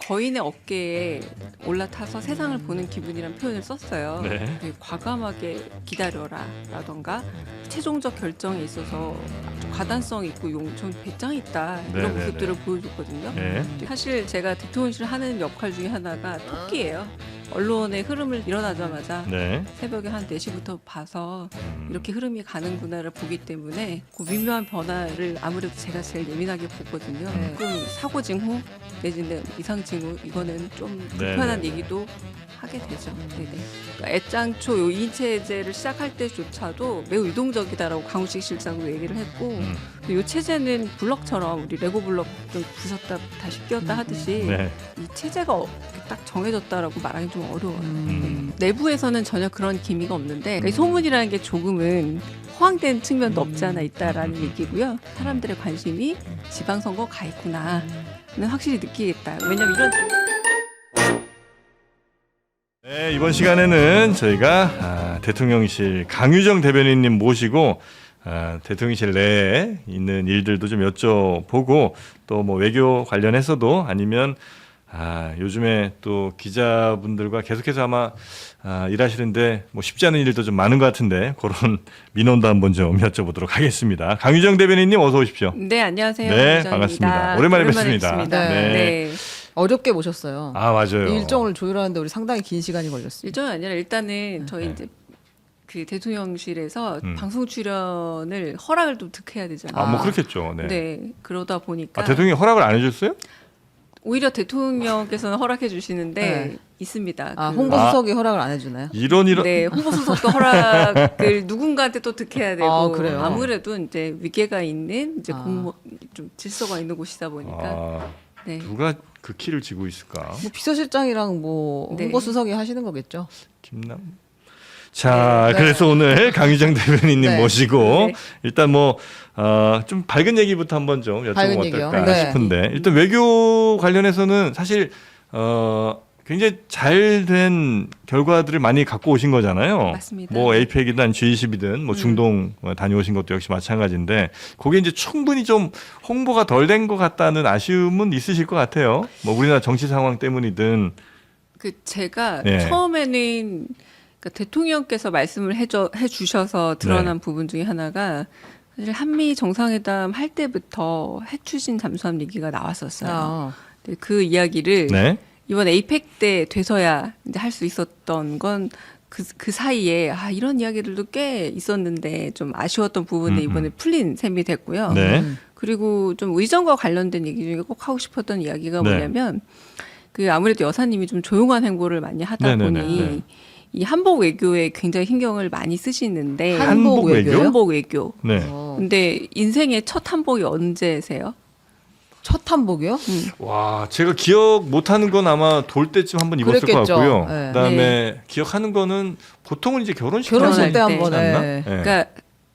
거인의 어깨에 올라타서 세상을 보는 기분이란 표현을 썼어요. 네. 되게 과감하게 기다려라라던가 최종적 결정에 있어서 아주 과단성 있고 좀 배짱 있다 이런 네네네. 모습들을 보여줬거든요. 네. 사실 제가 대통령실을 하는 역할 중에 하나가 토끼예요. 언론의 흐름을 일어나자마자 네. 새벽에 한 4시부터 봐서 이렇게 흐름이 가는구나를 보기 때문에 그 미묘한 변화를 아무래도 제가 제일 예민하게 보거든요. 조금 사고 징후 내지는 이상 징후 이거는 좀 불편한 네네. 얘기도 하게 되죠. 네네. 그러니까 애장초 요 인체제를 시작할 때조차도 매우 유동적이다라고 강우식 실장도 얘기를 했고 이 체제는 블럭처럼 우리 레고 블럭 좀 부셨다 다시 끼웠다 하듯이 네. 이 체제가 딱 정해졌다라고 말하기 좀 어려워요. 내부에서는 전혀 그런 기미가 없는데 이 소문이라는 게 조금은 허황된 측면도 없지 않아 있다라는 얘기고요. 사람들의 관심이 지방선거 가 있구나는 확실히 느끼겠다. 왜냐면 이런 네, 이번 시간에는 저희가 대통령실 강유정 대변인님 모시고 대통령실 내에 있는 일들도 좀 여쭤보고 또 뭐 외교 관련해서도 아니면 요즘에 또 기자분들과 계속해서 아마 일하시는데 뭐 쉽지 않은 일도 좀 많은 것 같은데 그런 민원도 한번 좀 여쭤보도록 하겠습니다. 강유정 대변인님 어서 오십시오. 네, 안녕하세요. 네, 유정입니다. 반갑습니다. 오랜만에 뵙습니다. 뵙습니다. 네. 네. 어렵게 모셨어요. 맞아요. 일정을 조율하는데 우리 상당히 긴 시간이 걸렸어요. 일정이 아니라 일단은 저희 네. 이제 그 대통령실에서 음. 방송 출연을 허락을 또 득해야 되잖아요. 뭐 그렇겠죠. 네. 네, 그러다 보니까 대통령이 허락을 안 해줬어요? 오히려 대통령께서는 허락해 주시는데 네. 있습니다. 홍보수석이 허락을 안 해주나요? 이런 네, 홍보수석도 허락을 누군가한테 또 득해야 되고 그래요? 아무래도 이제 위계가 있는 이제 아. 공무 좀 질서가 있는 곳이다 보니까 네. 누가 그 키를 쥐고 있을까? 뭐 비서실장이랑 뭐 네. 홍보수석이 하시는 거겠죠. 김남. 자, 네. 그래서 오늘 강유정 대변인님 네. 모시고 네. 일단 뭐 좀 밝은 얘기부터 한번 좀 밝은 여쭤보면 얘기요? 어떨까 네. 싶은데 일단 외교 관련해서는 사실 굉장히 잘된 결과들을 많이 갖고 오신 거잖아요. 맞습니다. 뭐 에이펙이든 G20이든 뭐 중동 다녀오신 것도 역시 마찬가지인데 그게 이제 충분히 좀 홍보가 덜 된 것 같다는 아쉬움은 있으실 것 같아요. 뭐 우리나라 정치 상황 때문이든. 그 제가 네. 처음에는 그러니까 대통령께서 말씀을 해주셔서 드러난 부분 중에 하나가 사실 한미 정상회담 할 때부터 핵 추진 잠수함 얘기가 나왔었어요. 근데 그 이야기를 네. 이번 에이펙 때 돼서야 이제 할 수 있었던 건 그 사이에 이런 이야기들도 꽤 있었는데 좀 아쉬웠던 부분에 이번에 풀린 셈이 됐고요. 네. 그리고 좀 의전과 관련된 얘기 중에 꼭 하고 싶었던 이야기가 네. 뭐냐면 그 아무래도 여사님이 좀 조용한 행보를 많이 하다 네네네. 보니 네. 이 한복 외교에 굉장히 신경을 많이 쓰시는데 한복 외교요? 한복 외교. 네. 근데 인생의 첫 한복이 언제세요? 첫 한복이요? 와, 제가 기억 못하는 건 아마 돌 때쯤 한번 입었을 그랬겠죠. 것 같고요. 네. 그다음에 기억하는 거는 보통은 이제 결혼식 결혼식 때 때. 한 번에. 않나? 네. 그러니까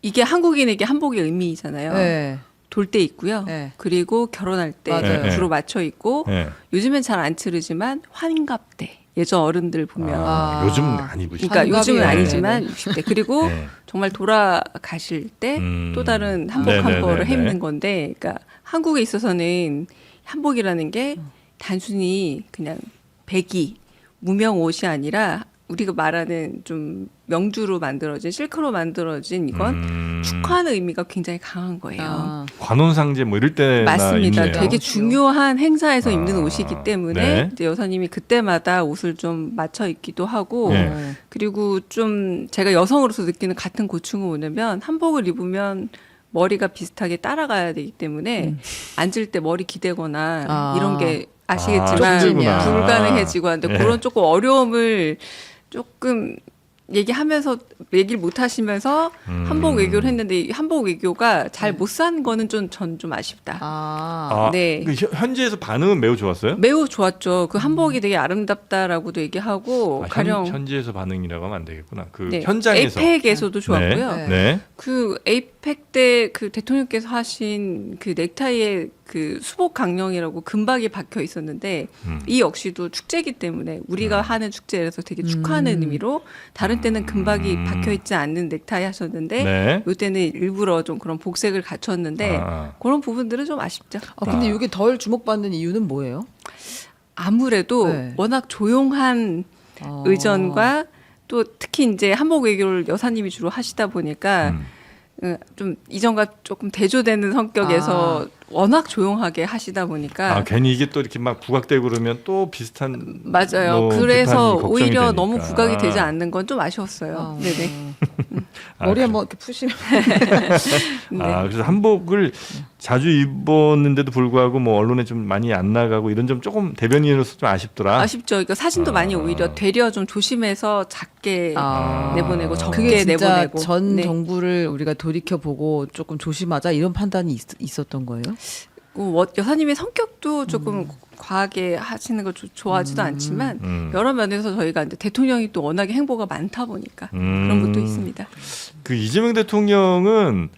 이게 한국인에게 한복의 의미잖아요. 네. 돌 때 있고요. 네. 그리고 결혼할 때 맞아요. 주로 맞춰 있고 네. 요즘엔 잘 안 치르지만 환갑 때 예전 어른들 보면 요즘 안 입으시죠? 그러니까 요즘은 환갑이에요. 아니지만 60대 그리고 네. 정말 돌아가실 때 또 다른 한복 한 네네네네. 벌을 해입는 건데 그러니까 한국에 있어서는 한복이라는 게 단순히 그냥 배기 무명 옷이 아니라 우리가 말하는 좀 명주로 만들어진 실크로 만들어진 이건 축하하는 의미가 굉장히 강한 거예요. 관혼상제 뭐 이럴 때나 맞습니다. 입네요. 되게 중요한 행사에서 입는 옷이기 때문에 네. 이제 여사님이 그때마다 옷을 좀 맞춰 입기도 하고 네. 그리고 좀 제가 여성으로서 느끼는 같은 고충은 뭐냐면 한복을 입으면 머리가 비슷하게 따라가야 되기 때문에 앉을 때 머리 기대거나 이런 게 아시겠지만 쪽지냐. 불가능해지고 하는데 네. 그런 조금 어려움을 조금 얘기하면서 얘기를 못 하시면서 한복 외교를 했는데 이 한복 외교가 잘 못 산 거는 전 좀 아쉽다. 네. 그 현지에서 반응은 매우 좋았어요? 매우 좋았죠. 그 한복이 되게 아름답다라고도 얘기하고 가령 현지에서 반응이라고 하면 안 되겠구나. 그 네, 현장에서. 에이펙에서도 좋았고요. 네. 네. 네. 그 에이펙 때 그 대통령께서 하신 그 넥타이에 그 수복 강령이라고 금박이 박혀 있었는데 이 역시도 축제이기 때문에 우리가 하는 축제라서 되게 축하하는 의미로 다른 때는 금박이 박혀 있지 않는 넥타이 하셨는데 네. 이때는 일부러 좀 그런 복색을 갖췄는데 그런 부분들은 좀 아쉽죠. 근데 이게 덜 주목받는 이유는 뭐예요? 아무래도 네. 워낙 조용한 의전과 또 특히 이제 한복 외교를 여사님이 주로 하시다 보니까 좀 이전과 조금 대조되는 성격에서 워낙 조용하게 하시다 보니까 괜히 이게 또 이렇게 막 부각되고 그러면 또 비슷한 맞아요. 뭐 그래서 비판이 걱정이 오히려 되니까. 너무 부각이 되지 않는 건 좀 아쉬웠어요. 네네. 머리 한번 이렇게 푸시면 네. 그래서 한복을 자주 입었는데도 불구하고 뭐 언론에 좀 많이 안 나가고 이런 점 조금 대변인으로서 좀 아쉽더라. 아쉽죠. 그러니까 사진도 많이 오히려 되려 좀 조심해서 작게 내보내고 적게 그게 진짜 내보내고 전 네. 정부를 우리가 돌이켜 보고 조금 조심하자 이런 판단이 있었던 거예요. 여사님의 성격도 조금 과하게 하시는 걸 좋아하지도 않지만 여러 면에서 저희가 이제 대통령이 또 워낙에 행보가 많다 보니까 그런 것도 있습니다. 그 이재명 대통령은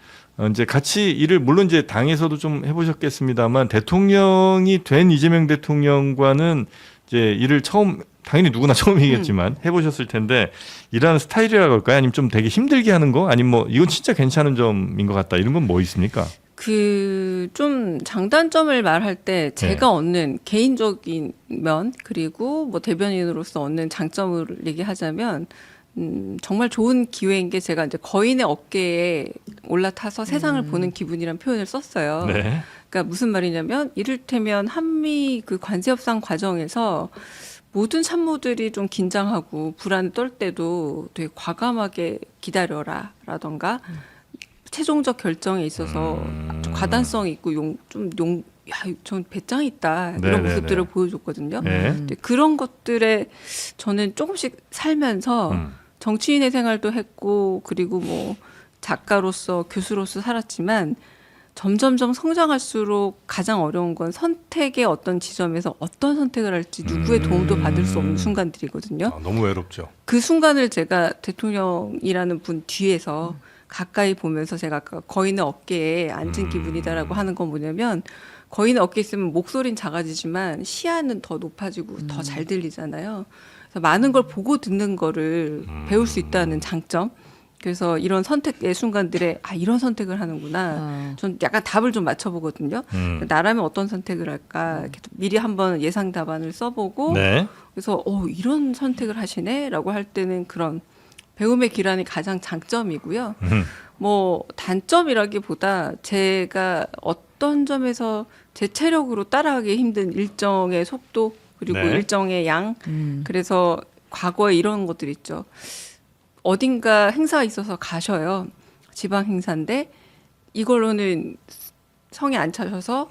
이제 같이 일을 물론 이제 당에서도 좀 해보셨겠습니다만 대통령이 된 이재명 대통령과는 이제 일을 처음 당연히 누구나 처음이겠지만 해보셨을 텐데 일하는 스타일이라고 할까요? 아니면 좀 되게 힘들게 하는 거? 아니면 뭐 이건 진짜 괜찮은 점인 것 같다 이런 건 뭐 있습니까? 좀 장단점을 말할 때 제가 얻는 개인적인 면 그리고 뭐 대변인으로서 얻는 장점을 얘기하자면 정말 좋은 기회인 게 제가 이제 거인의 어깨에 올라타서 세상을 보는 기분이란 표현을 썼어요. 네. 그러니까 무슨 말이냐면 이를테면 한미 그 관세 협상 과정에서 모든 참모들이 좀 긴장하고 불안에 떨 때도 되게 과감하게 기다려라라던가 최종적 결정에 있어서 좀 과단성이 있고 전 배짱이 있다 이런 네네네. 모습들을 보여줬거든요. 네. 근데 그런 것들에 저는 조금씩 살면서 정치인의 생활도 했고 그리고 뭐 작가로서 교수로서 살았지만 점점점 성장할수록 가장 어려운 건 선택의 어떤 지점에서 어떤 선택을 할지 누구의 도움도 받을 수 없는 순간들이거든요. 너무 외롭죠. 그 순간을 제가 대통령이라는 분 뒤에서 가까이 보면서 제가 아까 거인의 어깨에 앉은 기분이다라고 하는 건 뭐냐면 거인의 어깨에 있으면 목소리는 작아지지만 시야는 더 높아지고 더 잘 들리잖아요. 그래서 많은 걸 보고 듣는 거를 배울 수 있다는 장점. 그래서 이런 선택의 순간들에 이런 선택을 하는구나. 전 약간 답을 좀 맞춰보거든요. 나라면 어떤 선택을 할까 이렇게 미리 한번 예상 답안을 써보고 네. 그래서 이런 선택을 하시네라고 할 때는 그런 배움의 기란이 가장 장점이고요. 뭐 단점이라기보다 제가 어떤 점에서 제 체력으로 따라가기 힘든 일정의 속도 그리고 네. 일정의 양 그래서 과거에 이런 것들 있죠. 어딘가 행사가 있어서 가셔요. 지방 행사인데 이걸로는 성에 안 차셔서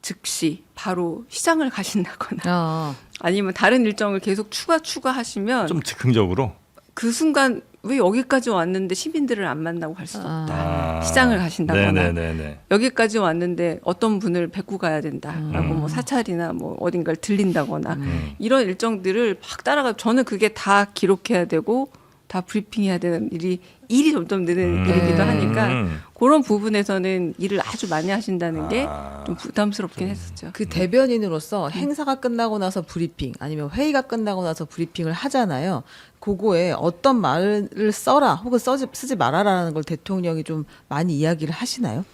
즉시 바로 시장을 가신다거나 아니면 다른 일정을 계속 추가하시면 좀 즉흥적으로. 그 순간 왜 여기까지 왔는데 시민들을 안 만나고 갈 수도 없다. 시장을 가신다거나 네네네네. 여기까지 왔는데 어떤 분을 뵙고 가야 된다라고 뭐 사찰이나 뭐 어딘가를 들린다거나 이런 일정들을 막 따라가 저는 그게 다 기록해야 되고 다 브리핑해야 되는 일이 점점 느는 일이기도 하니까 그런 부분에서는 일을 아주 많이 하신다는 게 좀 부담스럽긴 했었죠. 그 대변인으로서 행사가 끝나고 나서 브리핑 아니면 회의가 끝나고 나서 브리핑을 하잖아요. 그거에 어떤 말을 써라 혹은 쓰지 말아라는 걸 대통령이 좀 많이 이야기를 하시나요?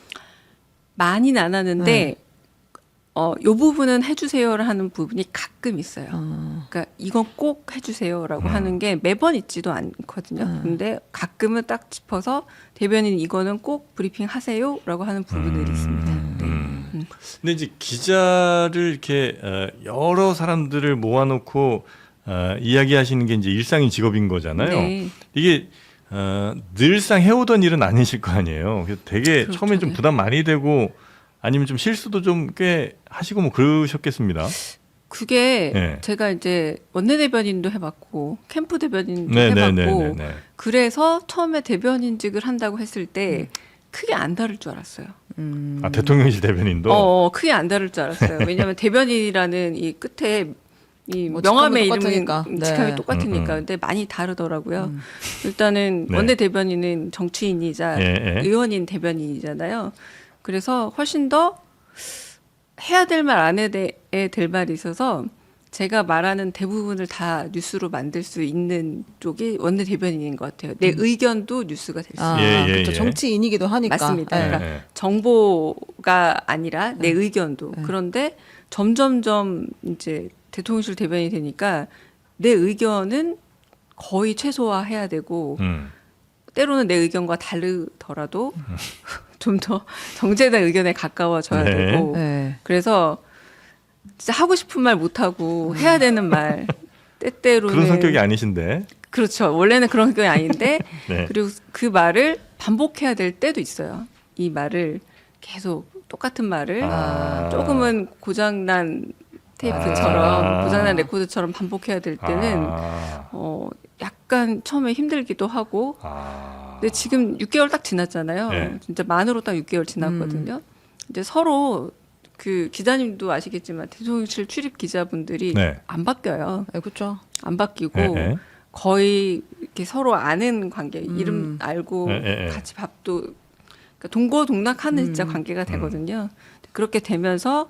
많이는 안 하는데 요 부분은 해주세요를 하는 부분이 가끔 있어요. 그러니까 이건 꼭 해주세요라고 하는 게 매번 있지도 않거든요. 근데 가끔은 딱 짚어서 대변인 이거는 꼭 브리핑 하세요라고 하는 부분들이 있습니다. 네. 근데 이제 기자를 이렇게 여러 사람들을 모아놓고 이야기하시는 게 이제 일상인 직업인 거잖아요. 네. 이게 늘상 해오던 일은 아니실 거 아니에요. 그래서 되게 그렇죠. 처음에 좀 부담 많이 되고 아니면 좀 실수도 좀 꽤 하시고 뭐 그러셨겠습니다. 그게 네. 제가 이제 원내대변인도 해봤고 캠프 대변인도 네, 해봤고 네, 네, 네, 네. 그래서 처음에 대변인직을 한다고 했을 때 크게 안 다를 줄 알았어요. 대통령실 대변인도. 크게 안 다를 줄 알았어요. 왜냐하면 대변인이라는 이 끝에 이 뭐 명함의 직함이 이름이 똑같으니까. 네. 직함이 똑같으니까 근데 많이 다르더라고요. 일단은 네. 원내 대변인은 정치인이자 예. 의원인 대변인이잖아요. 그래서 훨씬 더 해야 될 말 안 해야 될 말이 있어서 제가 말하는 대부분을 다 뉴스로 만들 수 있는 쪽이 원내대변인인 것 같아요. 내 의견도 뉴스가 될 수 있어요. 그렇죠. 정치인이기도 하니까. 맞습니다. 네. 그러니까 정보가 아니라 내 의견도. 그런데 점점점 이제 대통령실 대변인이 되니까 내 의견은 거의 최소화해야 되고 때로는 내 의견과 다르더라도 좀 더 정제된 의견에 가까워져야 네. 되고 네. 그래서 진짜 하고 싶은 말 못하고 해야 되는 말 때때로는 그런 성격이 아니신데. 그렇죠. 원래는 그런 성격이 아닌데 네. 그리고 그 말을 반복해야 될 때도 있어요. 이 말을 계속 똑같은 말을 조금은 고장난 테이프처럼 고장난 레코드처럼 반복해야 될 때는 약간 처음에 힘들기도 하고 근데 지금 6개월 딱 지났잖아요. 네. 진짜 만으로 딱 6개월 지났거든요. 이제 서로 그 기자님도 아시겠지만 대통령실 출입 기자분들이 네. 안 바뀌어요. 네, 그렇죠. 안 바뀌고 네. 거의 이렇게 서로 아는 관계, 이름 알고 네. 같이 밥도 그러니까 동고동락하는 진짜 관계가 되거든요. 그렇게 되면서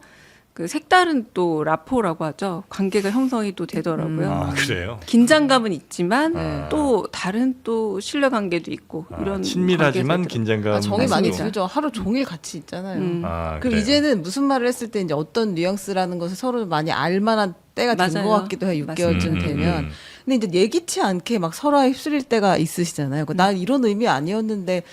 그 색다른 또 라포라고 하죠. 관계가 형성이 또 되더라고요. 아, 그래요? 긴장감은 있지만 또 다른 또 신뢰 관계도 있고 이런 친밀하지만 관계들은. 긴장감. 정이 많이 맞습니다. 들죠. 하루 종일 같이 있잖아요. 아, 그럼 그래요? 이제는 무슨 말을 했을 때 이제 어떤 뉘앙스라는 것을 서로 많이 알만한 때가 된 맞아요. 것 같기도 해요. 6개월쯤 되면. 근데 이제 예기치 않게 막 서로에 휩쓸릴 때가 있으시잖아요. 난 이런 의미 아니었는데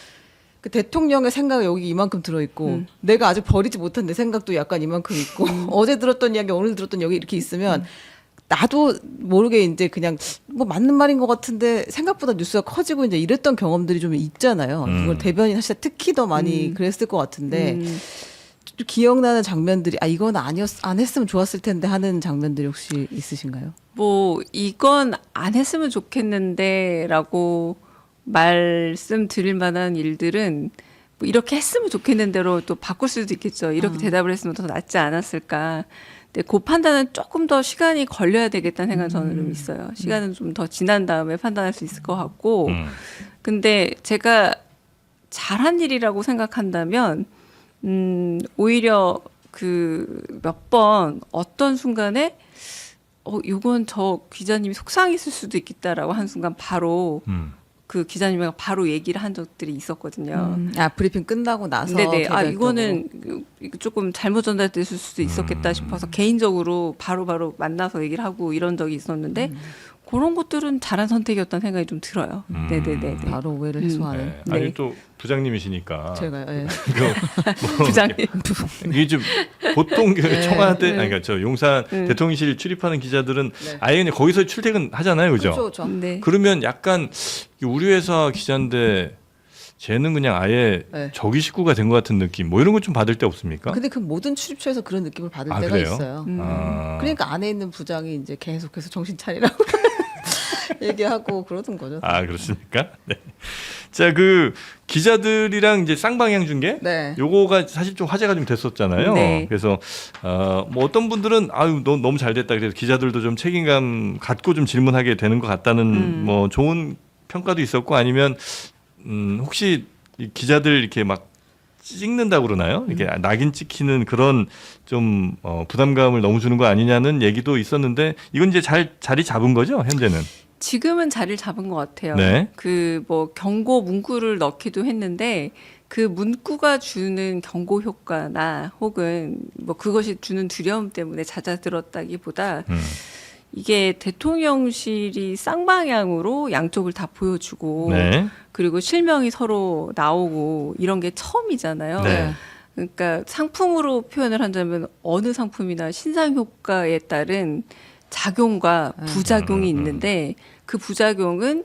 그 대통령의 생각이 여기 이만큼 들어있고 내가 아직 버리지 못한 내 생각도 약간 이만큼 있고 어제 들었던 이야기 오늘 들었던 이야기 이렇게 있으면 나도 모르게 이제 그냥 뭐 맞는 말인 것 같은데 생각보다 뉴스가 커지고 이제 이랬던 경험들이 좀 있잖아요. 이걸 대변인 하실 때 특히 더 많이 그랬을 것 같은데 좀 기억나는 장면들이 이건 안 했으면 좋았을 텐데 하는 장면들이 혹시 있으신가요? 뭐 이건 안 했으면 좋겠는데라고 말씀드릴 만한 일들은 뭐 이렇게 했으면 좋겠는데로 또 바꿀 수도 있겠죠. 이렇게 대답을 했으면 더 낫지 않았을까. 근데 그 판단은 조금 더 시간이 걸려야 되겠다는 생각이 저는 좀 있어요. 시간은 좀 더 지난 다음에 판단할 수 있을 것 같고. 근데 제가 잘한 일이라고 생각한다면 오히려 그 몇 번 어떤 순간에 이건 저 기자님이 속상했을 수도 있겠다라고 한 순간 바로 그 기자님과 바로 얘기를 한 적들이 있었거든요. 브리핑 끝나고 나서 네네. 개별적으로. 이거는 조금 잘못 전달됐을 수도 있었겠다 싶어서 개인적으로 바로 만나서 얘기를 하고 이런 적이 있었는데 그런 것들은 잘한 선택이었다는 생각이 좀 들어요. 네네네. 바로 오해를 해소하는. 네. 네. 아니 또 부장님이시니까. 제가요. 예. 부장님. 이게 좀 보통 그 청와대, 네. 그러니까 저 용산 대통령실 출입하는 기자들은 네. 아예 그냥 거기서 출퇴근 하잖아요, 그죠? 그렇죠. 네. 그러면 약간 우리 회사 기자인데 쟤는 그냥 아예 네. 저기 식구가 된 것 같은 느낌, 뭐 이런 거 좀 받을 때 없습니까? 근데 그 모든 출입처에서 그런 느낌을 받을 아, 때가 그래요? 있어요. 아. 그러니까 안에 있는 부장이 이제 계속해서 정신 차리라고 얘기하고 그러던 거죠. 아, 그렇습니까? 네. 자, 그 기자들이랑 이제 쌍방향 중계, 네. 요거가 사실 좀 화제가 좀 됐었잖아요. 네. 그래서 뭐 어떤 분들은 너 너무 잘 됐다. 그래서 기자들도 좀 책임감 갖고 좀 질문하게 되는 것 같다는 뭐 좋은 평가도 있었고, 아니면 혹시 이 기자들 이렇게 막 찍는다고 그러나요? 이렇게 낙인 찍히는 그런 좀 부담감을 너무 주는 거 아니냐는 얘기도 있었는데, 이건 이제 잘 자리 잡은 거죠, 현재는? 지금은 자리를 잡은 것 같아요. 네. 그 뭐 경고 문구를 넣기도 했는데 그 문구가 주는 경고 효과나 혹은 뭐 그것이 주는 두려움 때문에 잦아들었다기보다 이게 대통령실이 쌍방향으로 양쪽을 다 보여주고 네. 그리고 실명이 서로 나오고 이런 게 처음이잖아요. 네. 그러니까 상품으로 표현을 한다면 어느 상품이나 신상 효과에 따른 작용과 부작용이 있는데 그 부작용은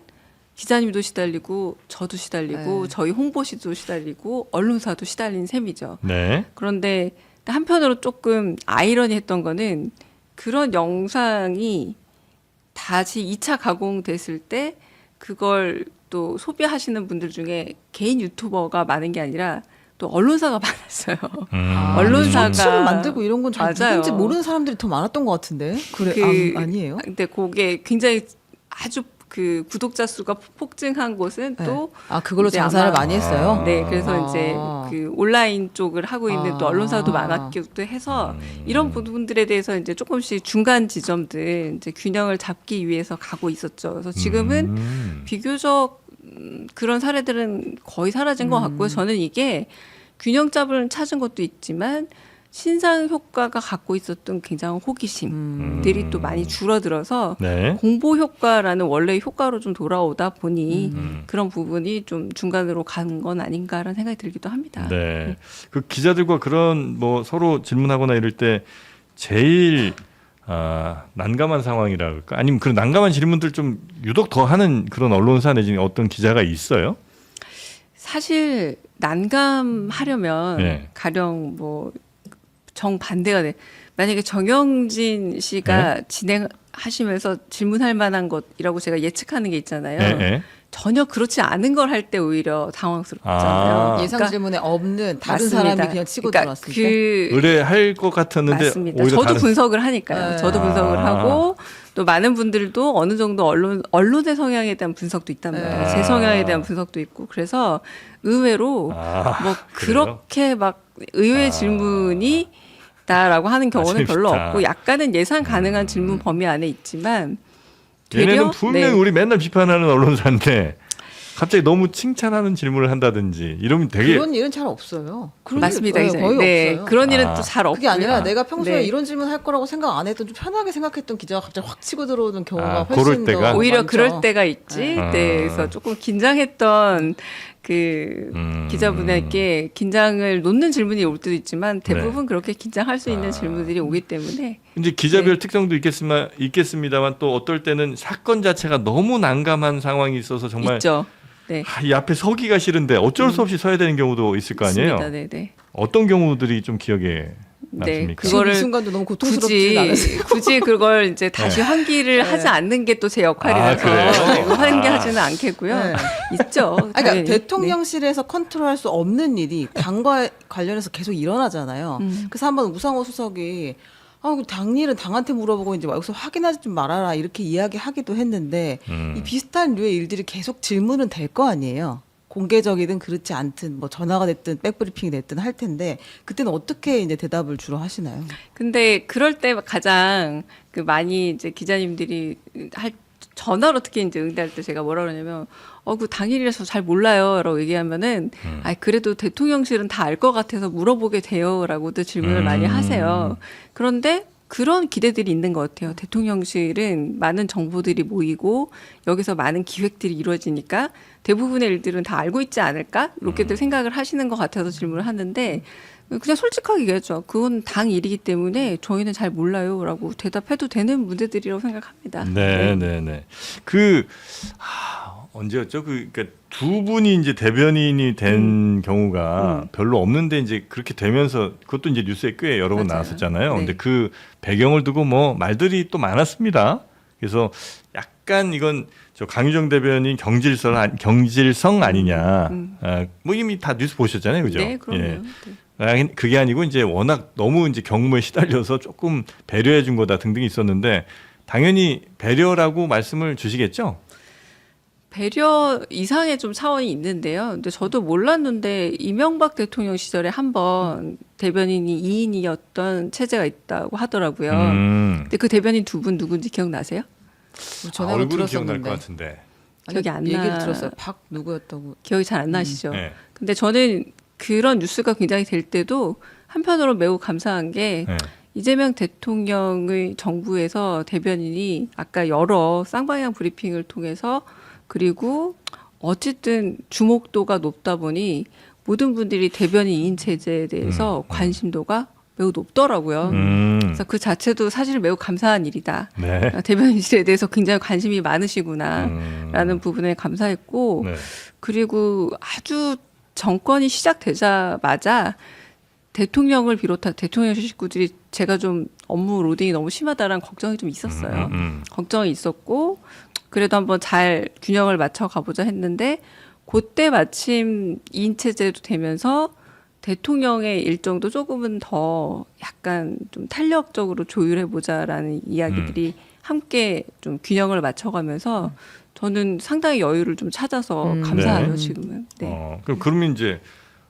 기자님도 시달리고 저도 시달리고 네. 저희 홍보실도 시달리고 언론사도 시달린 셈이죠. 네. 그런데 한편으로 조금 아이러니했던 거는 그런 영상이 다시 2차 가공됐을 때 그걸 또 소비하시는 분들 중에 개인 유튜버가 많은 게 아니라 또 언론사가 많았어요. 언론사가 쇼츠를 만들고 이런 건 잘 맞아요. 누군지 모르는 사람들이 더 많았던 것 같은데. 그래 그- 아니에요? 근데 그게 굉장히 아주 그 구독자 수가 폭증한 곳은 또 그걸로 이제 장사를 아마- 많이 했어요. 네, 그래서 이제 그 온라인 쪽을 하고 있는 또 언론사도 아. 많았기도 해서 이런 부분들에 대해서 이제 조금씩 중간 지점들 이제 균형을 잡기 위해서 가고 있었죠. 그래서 지금은 비교적 그런 사례들은 거의 사라진 것 같고요. 저는 이게 균형 잡을 찾은 것도 있지만 신상 효과가 갖고 있었던 굉장한 호기심들이 또 많이 줄어들어서 네. 공보 효과라는 원래 효과로 좀 돌아오다 보니 그런 부분이 좀 중간으로 간 건 아닌가라는 생각이 들기도 합니다. 네. 그 기자들과 그런 뭐 서로 질문하거나 이럴 때 제일 난감한 상황이라 그럴까? 아니면 그런 난감한 질문들 좀 유독 더 하는 그런 언론사 내지는 어떤 기자가 있어요? 사실 난감하려면 네. 가령 뭐 정반대가 돼. 만약에 정영진 씨가 진행하시면서 질문할 만한 것이라고 제가 예측하는 게 있잖아요. 네, 네. 전혀 그렇지 않은 걸 할 때 오히려 당황스럽잖아요. 예상 질문에 없는 다른 맞습니다. 사람이 그냥 치고 그러니까 들어왔을 때. 그 의뢰할 것 같았는데 맞습니다. 오히려 저도 다른 분석을 하니까요. 네. 저도 분석을 하고 또 많은 분들도 어느 정도 언론의 성향에 대한 분석도 있단 말이에요. 네. 제 성향에 대한 분석도 있고 그래서 의외로 뭐 그래요? 그렇게 막 의외의 질문이 다라고 하는 경우는 별로 재밌다. 없고 약간은 예상 가능한 질문 범위 안에 있지만 얘네는 되려 분명히 네. 우리 맨날 비판하는 언론사인데 갑자기 너무 칭찬하는 질문을 한다든지 이러면 되게 그런 일은 잘 없어요. 그런 맞습니다. 일, 기자님. 거의 네, 없어요. 그런 일은 또 잘 없고요. 그게 아니라 내가 평소에 네. 이런 질문 할 거라고 생각 안 했던 좀 편하게 생각했던 기자가 갑자기 확 치고 들어오는 경우가 고를 훨씬 때가? 더 오히려 많죠. 그럴 때가 있지. 네. 네, 그래서 조금 긴장했던 그 기자분에게 긴장을 놓는 질문이 올 때도 있지만 대부분 그렇게 긴장할 수 있는 질문들이 오기 때문에 이제 기자별 네. 특성도 있겠습니다만 또 어떨 때는 사건 자체가 너무 난감한 상황이 있어서 정말 있죠. 네. 이 앞에 서기가 싫은데 어쩔 수 없이 서야 되는 경우도 있을 거 아니에요. 있습니다. 네, 네. 어떤 경우들이 좀 기억에 네, 남습니까? 지금 그거를 이 순간도 너무 고통스럽지 않았어요. 굳이 그걸 이제 다시 환기를 하지 않는 게 또 제 역할이라서 그래요? 네, 환기하지는 않겠고요. 네. 있죠. 그러니까 당연히. 대통령실에서 컨트롤할 수 없는 일이 당과 관련해서 계속 일어나잖아요. 그래서 한번 우상호 수석이 당 일은 당한테 물어보고 이제 여기서 확인하지 좀 말아라 이렇게 이야기하기도 했는데 이 비슷한 류의 일들이 계속 질문은 될 거 아니에요. 공개적이든 그렇지 않든 뭐 전화가 됐든 백브리핑이 됐든 할 텐데 그때는 어떻게 이제 대답을 주로 하시나요? 근데 그럴 때 가장 그 많이 이제 기자님들이 할 전화로 특히 이제 응대할 때 제가 뭐라 그러냐면 그 당일이라서 잘 몰라요라고 얘기하면은 그래도 대통령실은 다 알 것 같아서 물어보게 돼요라고도 질문을 많이 하세요. 그런데 그런 기대들이 있는 것 같아요. 대통령실은 많은 정보들이 모이고 여기서 많은 기획들이 이루어지니까 대부분의 일들은 다 알고 있지 않을까? 이렇게들 생각을 하시는 것 같아서 질문을 하는데 그냥 솔직하게 얘기하죠. 그건 당 일이기 때문에 저희는 잘 몰라요라고 대답해도 되는 문제들이라고 생각합니다. 네. 언제였죠? 그러니까 두 분이 이제 대변인이 된 경우가 별로 없는데 이제 그렇게 되면서 그것도 이제 뉴스에 꽤 여러 번 맞아요. 나왔었잖아요. 네. 근데 그 배경을 두고 뭐 말들이 또 많았습니다. 그래서 약간 이건 저 강유정 대변인 경질성 아니냐. 뭐 이미 다 뉴스 보셨잖아요, 그죠? 네, 그럼요. 예. 네. 그게 아니고 이제 워낙 너무 이제 경무에 시달려서 조금 배려해 준 거다 등등이 있었는데 당연히 배려라고 말씀을 주시겠죠? 배려 이상의 좀 차원이 있는데요. 근데 저도 몰랐는데 이명박 대통령 시절에 한번 대변인이 2인이었던 체제가 있다고 하더라고요. 근데 그 대변인 두 분 누군지 기억나세요? 전화로 얼굴은 기억날 것 들었었는데 같은데. 기억이 안 얘기를 나. 들었어요. 박 누구였다고. 기억이 잘 안 나시죠? 네. 근데 저는 그런 뉴스가 굉장히 될 때도 한편으로 매우 감사한 게 네. 이재명 대통령의 정부에서 대변인이 아까 여러 쌍방향 브리핑을 통해서 그리고 어쨌든 주목도가 높다 보니 모든 분들이 대변인 2인 체제에 대해서 관심도가 매우 높더라고요. 그래서 그 자체도 사실 매우 감사한 일이다. 네. 대변인실에 대해서 굉장히 관심이 많으시구나라는 부분에 감사했고 네. 그리고 아주 정권이 시작되자마자 대통령을 비롯한 대통령실 식구들이 제가 좀 업무 로딩이 너무 심하다라는 걱정이 좀 있었어요. 걱정이 있었고 그래도 한번 잘 균형을 맞춰 가보자 했는데 그때 마침 2인 체제도 되면서 대통령의 일정도 조금은 더 약간 좀 탄력적으로 조율해보자라는 이야기들이 함께 좀 균형을 맞춰가면서 저는 상당히 여유를 좀 찾아서 감사하죠. 네. 지금은. 네. 그러면 이제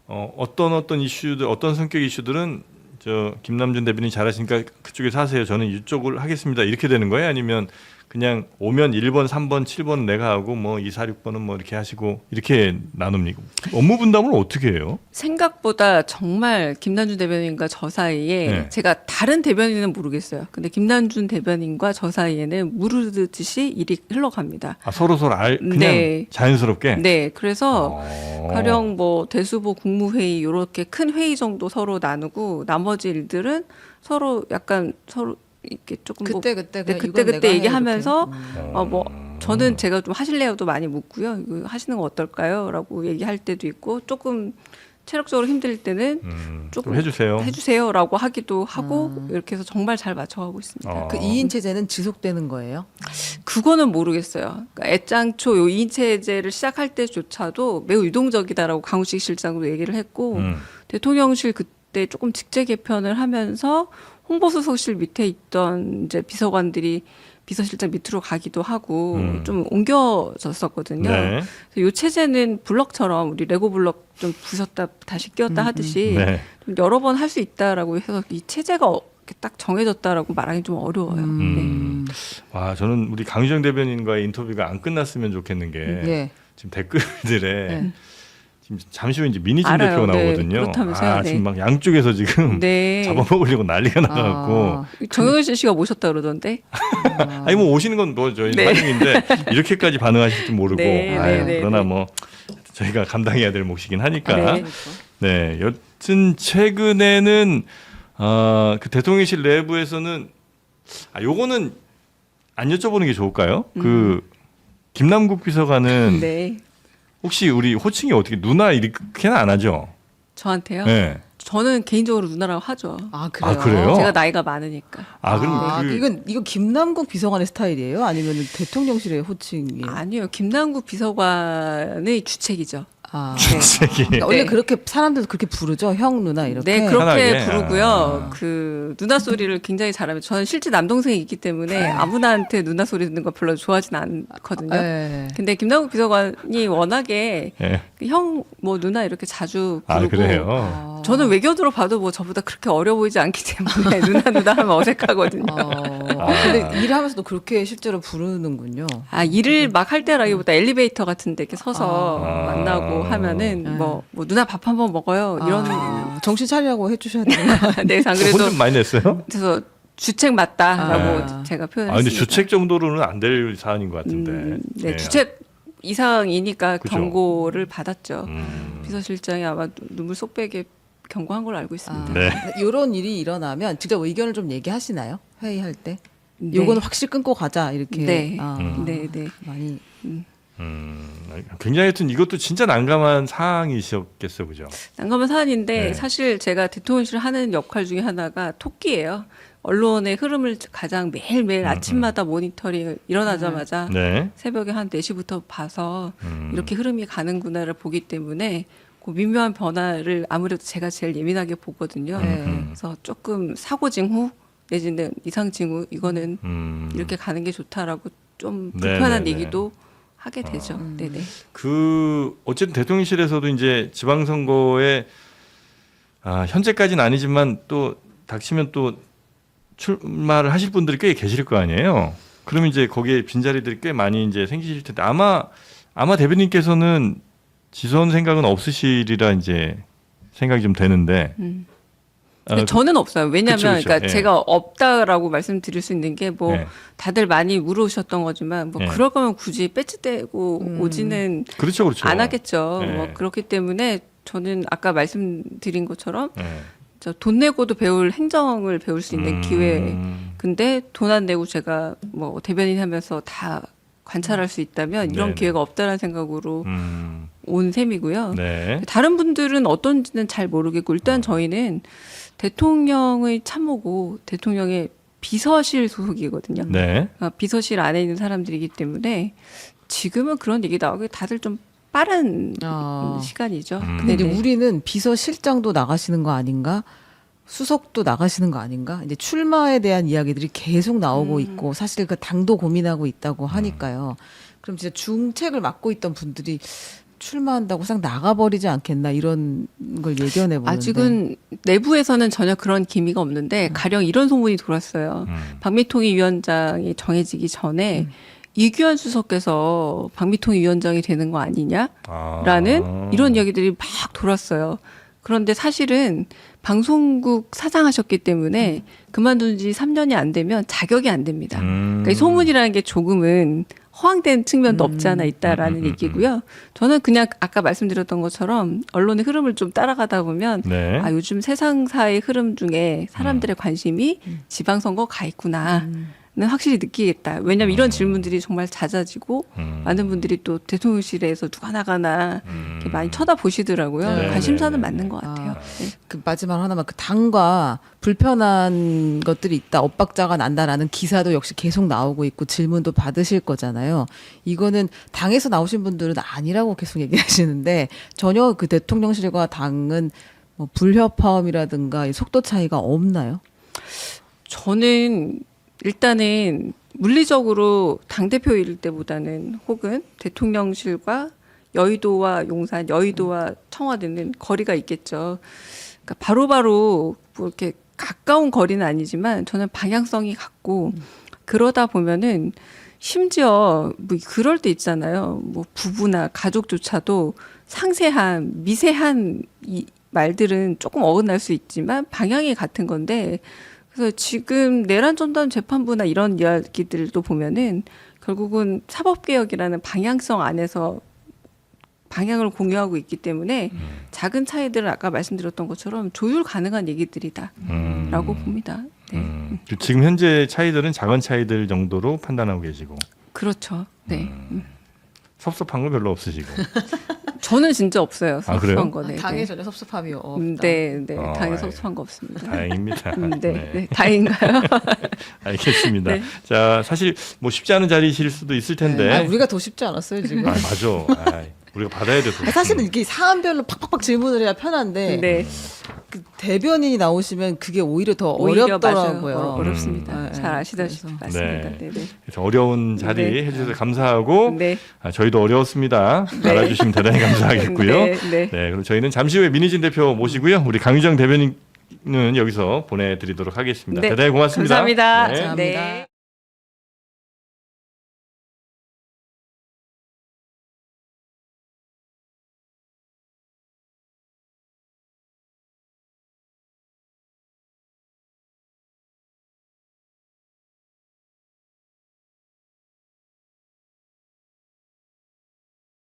어떤 이슈들, 어떤 성격 이슈들은 저 김남준 대변인 잘하시니까 그쪽에서 하세요. 저는 이쪽을 하겠습니다. 이렇게 되는 거예요? 아니면 그냥 오면 1번, 3번, 7번 내가 하고 뭐 2, 4, 6번은 뭐 이렇게 하시고 이렇게 나눕니까? 업무 분담을 어떻게 해요? 생각보다 정말 김남준 대변인과 저 사이에 네. 제가 다른 대변인은 모르겠어요. 근데 김남준 대변인과 저 사이에는 무르듯이 일이 흘러갑니다. 서로 그냥 네. 자연스럽게. 네, 그래서 어. 가령 뭐 대수보 국무회의 이렇게 큰 회의 정도 서로 나누고 나머지 일들은 서로 약간 서로 이렇게 조금 뭐 그때 네, 그때 얘기하면서 뭐 저는 제가 좀 하실래요도 많이 묻고요. 이거 하시는 거 어떨까요?라고 얘기할 때도 있고 조금 체력적으로 힘들 때는 좀 해주세요. 해주세요라고 하기도 하고 이렇게 해서 정말 잘 맞춰가고 있습니다. 그 2인 체제는 지속되는 거예요? 그거는 모르겠어요. 그러니까 애장초 요 2인 체제를 시작할 때조차도 매우 유동적이다라고 강우식 실장도 얘기를 했고 대통령실 그때 조금 직제 개편을 하면서 홍보수석실 밑에 있던 이제 비서관들이 비서실장 밑으로 가기도 하고 좀 옮겨졌었거든요. 네. 그래서 요 체제는 블럭처럼 우리 레고 블럭 좀 부셨다 다시 끼웠다 하듯이 네. 좀 여러 번 할 수 있다라고 해서 이 체제가 이렇게 딱 정해졌다라고 말하기 좀 어려워요. 네. 와, 저는 우리 강유정 대변인과의 인터뷰가 안 끝났으면 좋겠는 게 예. 지금 댓글들에 네. 지금 잠시 후에 이제 민희진 알아요. 대표가 네, 나오거든요. 그렇다면서요. 네. 지금 막 양쪽에서 지금 네. 잡아먹으려고 난리가 나갖고. 정영실 씨가 모셨다 그러던데. 아니 뭐 오시는 건 뭐 저희 네. 환영인데 이렇게까지 반응하실지 모르고. 네, 아유, 네, 네, 그러나 네. 뭐 저희가 감당해야 될 몫이긴 하니까. 네. 네, 여튼 최근에는 그 대통령실 내부에서는 요거는 안 여쭤보는 게 좋을까요? 그 김남국 비서관은 네. 혹시 우리 호칭이 어떻게 누나 이렇게는 안 하죠? 저한테요? 네. 저는 개인적으로 누나라고 하죠. 아 그래요? 아, 그래요? 제가 나이가 많으니까. 그럼 이거 김남국 비서관의 스타일이에요? 아니면 대통령실의 호칭이에요? 아니요. 김남국 비서관의 주책이죠. 주책이. 그러니까 원래 네. 그렇게 사람들도 그렇게 부르죠, 형 누나 이렇게. 네, 그렇게 편하게. 부르고요. 그 누나 소리를 굉장히 잘하면 저는 실제 남동생이 있기 때문에 아무나한테 누나 소리 듣는 거 별로 좋아하진 않거든요. 네. 근데 김남국 비서관이 워낙에 네. 형 뭐 누나 이렇게 자주 부르고 그래요. 저는 외교도로 봐도 뭐 저보다 그렇게 어려 보이지 않기 때문에 누나 하면 어색하거든요. 근데 일하면서도 그렇게 실제로 부르는군요. 일을 막 할 때라기보다 엘리베이터 같은 데 이렇게 서서 만나고 하면은 뭐 누나 밥 한번 먹어요. 이런 정신 차리라고 해주셔야 되는 거. 네, 안 혼 그래도 좀 많이 냈어요? 그래서 주책 맞다라고 제가 표현했습니다. 근데 주책 정도로는 안 될 사안인 것 같은데. 네, 예. 주책 이상이니까 그죠. 경고를 받았죠. 음. 비서실장이 아마 눈물 쏙 빼게 경고한 걸로 알고 있습니다. 네. 이런 일이 일어나면 직접 의견을 좀 얘기하시나요? 회의할 때? 네. 요거는 확실히 끊고 가자 이렇게. 네. 음. 네, 네. 많이. 굉장히 하여튼 이것도 진짜 난감한 사항이셨겠어요, 그죠? 난감한 사안인데 네. 사실 제가 대통령실 하는 역할 중에 하나가 토끼예요. 언론의 흐름을 가장 매일매일 아침마다 모니터링 일어나자마자 네. 새벽에 한 4시부터 봐서 이렇게 흐름이 가는구나를 보기 때문에 그 미묘한 변화를 아무래도 제가 제일 예민하게 보거든요. 네. 그래서 조금 사고 징후 내지는 이상 징후 이거는 이렇게 가는 게 좋다라고 좀 불편한 네네네. 얘기도 하게 되죠. 네네. 어쨌든 대통령실에서도 이제 지방선거에 현재까지는 아니지만 또 닥치면 또 출마를 하실 분들이 꽤 계실 거 아니에요. 그러면 이제 거기에 빈자리들이 꽤 많이 이제 생기실 텐데 아마 대변인께서는 지선 생각은 없으시리라 이제 생각이 좀 되는데. 근데 저는 없어요. 왜냐하면 그쵸, 그쵸. 그러니까 예. 제가 없다라고 말씀드릴 수 있는 게 뭐 예. 다들 많이 물으셨던 거지만 뭐 예. 그럴 거면 굳이 배치되고 오지는 그렇죠. 안 하겠죠. 예. 뭐 그렇기 때문에 저는 아까 말씀드린 것처럼 예. 돈 내고도 배울 행정을 배울 수 있는 기회. 근데 돈 안 내고 제가 뭐 대변인 하면서 다 관찰할 수 있다면 이런 네네. 기회가 없다라는 생각으로 음. 온 셈이고요. 네. 다른 분들은 어떤지는 잘 모르겠고 일단 저희는 대통령의 참모고 대통령의 비서실 소속이거든요. 네. 그러니까 비서실 안에 있는 사람들이기 때문에 지금은 그런 얘기 나오기 다들 좀 빠른 시간이죠. 근데 이제 네네. 우리는 비서실장도 나가시는 거 아닌가? 수석도 나가시는 거 아닌가? 이제 출마에 대한 이야기들이 계속 나오고 있고 사실 그 당도 고민하고 있다고 하니까요. 그럼 진짜 중책을 맡고 있던 분들이 출마한다고 싹 나가버리지 않겠나 이런 걸 예견해 보는데 아직은 내부에서는 전혀 그런 기미가 없는데 가령 이런 소문이 돌았어요. 박미통위 위원장이 정해지기 전에 이규환 수석께서 박미통위 위원장이 되는 거 아니냐라는 이런 이야기들이 막 돌았어요. 그런데 사실은 방송국 사장하셨기 때문에 그만둔 지 3년이 안 되면 자격이 안 됩니다. 그러니까 이 소문이라는 게 조금은 허황된 측면도 없지 않아 있다라는 얘기고요. 저는 그냥 아까 말씀드렸던 것처럼 언론의 흐름을 좀 따라가다 보면 네. 아 요즘 세상사의 흐름 중에 사람들의 관심이 지방선거 가 있구나. 는 확실히 느끼겠다. 왜냐하면 이런 질문들이 정말 잦아지고 많은 분들이 또 대통령실에서 누가 나가나 이렇게 많이 쳐다보시더라고요. 네, 관심사는 네, 맞는 것 같아요. 네. 그 마지막 하나만 그 당과 불편한 것들이 있다, 엇박자가 난다라는 기사도 역시 계속 나오고 있고 질문도 받으실 거잖아요. 이거는 당에서 나오신 분들은 아니라고 계속 얘기하시는데 전혀 그 대통령실과 당은 뭐 불협화음이라든가 속도 차이가 없나요? 저는 일단은 물리적으로 당대표일 때보다는 혹은 대통령실과 여의도와 용산, 여의도와 청와대는 거리가 있겠죠. 그러니까 바로바로 뭐 이렇게 가까운 거리는 아니지만 저는 방향성이 같고 그러다 보면은 심지어 뭐 그럴 때 있잖아요. 뭐 부부나 가족조차도 상세한 미세한 이 말들은 조금 어긋날 수 있지만 방향이 같은 건데 그래서 지금 내란 전담 재판부나 이런 이야기들도 보면은 결국은 사법개혁이라는 방향성 안에서 방향을 공유하고 있기 때문에 작은 차이들을 아까 말씀드렸던 것처럼 조율 가능한 얘기들이다라고 봅니다. 네. 지금 현재 차이들은 작은 차이들 정도로 판단하고 계시고 그렇죠. 네. 섭섭한 거 별로 없으시고. 저는 진짜 없어요. 아, 그래요? 섭섭한 거네. 당에 네. 전혀 섭섭함이 없다. 네, 네. 당에 예. 섭섭한 거 없습니다. 다행입니다. 네, 네. 다행인가요? 알겠습니다. 네. 자, 사실 뭐 쉽지 않은 자리실 수도 있을 텐데. 아, 우리가 더 쉽지 않았어요 지금. 아, 맞아. 아, 우리가 받아야 돼. 또. 사실은 이게 사안별로 팍팍팍 질문을 해야 편한데 네. 그 대변인이 나오시면 그게 오히려 더 오히려 어렵더라고요. 맞아요. 어렵습니다. 네, 잘 아시다시피 그래서. 맞습니다. 네. 네, 네. 그래서 어려운 자리 네. 해주셔서 감사하고 네. 저희도 어려웠습니다. 네. 알아주시면 대단히 감사하겠고요. 네, 네. 네. 그럼 저희는 잠시 후에 민희진 대표 모시고요. 우리 강유정 대변인은 여기서 보내드리도록 하겠습니다. 네. 대단히 고맙습니다. 감사합니다. 네. 감사합니다. 네.